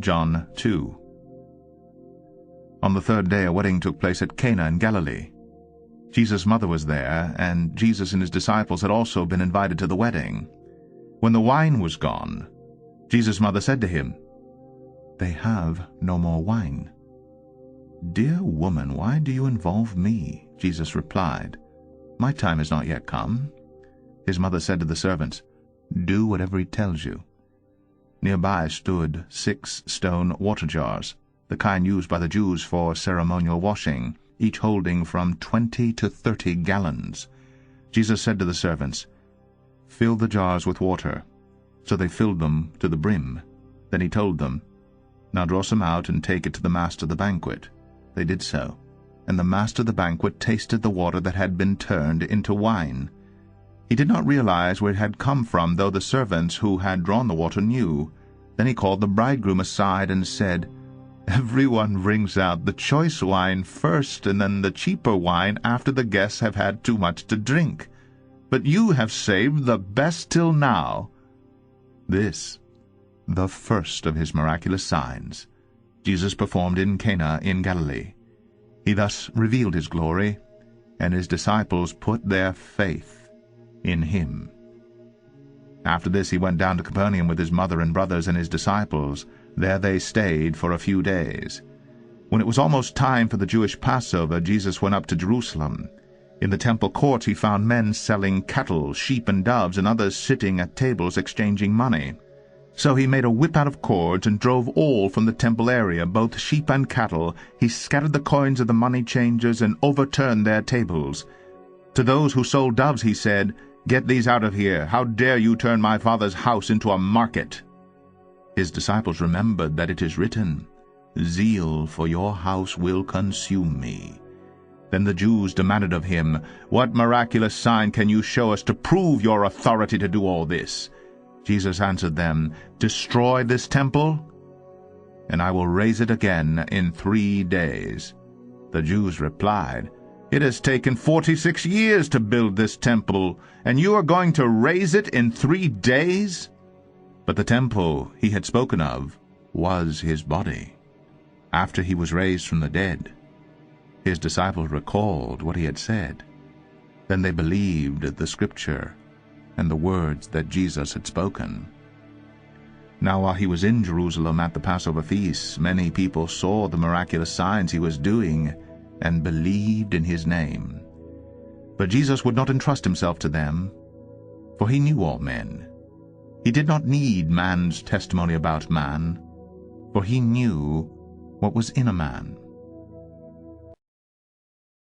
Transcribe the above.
John 2. On the third day a wedding took place at Cana in Galilee. Jesus' mother was there, and Jesus and his disciples had also been invited to the wedding. When the wine was gone, Jesus' mother said to him, "They have no more wine." "Dear woman, why do you involve me?" Jesus replied, "My time has not yet come." His mother said to the servants, "Do whatever he tells you." Nearby stood 6 stone water jars, the kind used by the Jews for ceremonial washing, each holding from 20 to 30 gallons. Jesus said to the servants, "Fill the jars with water." So they filled them to the brim. Then he told them, "Now draw some out and take it to the master of the banquet." They did so, and the master of the banquet tasted the water that had been turned into wine. He did not realize where it had come from, though the servants who had drawn the water knew. Then he called the bridegroom aside and said, "Everyone brings out the choice wine first, and then the cheaper wine after the guests have had too much to drink. But you have saved the best till now." This, the first of his miraculous signs, Jesus performed in Cana in Galilee. He thus revealed his glory, and his disciples put their faith in him. After this he went down to Capernaum with his mother and brothers and his disciples. There they stayed for a few days. When it was almost time for the Jewish Passover, Jesus went up to Jerusalem. In the temple courts he found men selling cattle, sheep, and doves, and others sitting at tables exchanging money. So he made a whip out of cords and drove all from the temple area, both sheep and cattle. He scattered the coins of the money changers and overturned their tables. To those who sold doves he said, "Get these out of here. How dare you turn my Father's house into a market?" His disciples remembered that it is written, "Zeal for your house will consume me." Then the Jews demanded of him, "What miraculous sign can you show us to prove your authority to do all this?" Jesus answered them, "Destroy this temple, and I will raise it again in 3 days." The Jews replied, "It has taken 46 years to build this temple, and you are going to raise it in 3 days?" But the temple he had spoken of was his body. After he was raised from the dead, his disciples recalled what he had said. Then they believed the Scripture and the words that Jesus had spoken. Now while he was in Jerusalem at the Passover feast, many people saw the miraculous signs he was doing and believed in his name. But Jesus would not entrust himself to them, for he knew all men. He did not need man's testimony about man, for he knew what was in a man.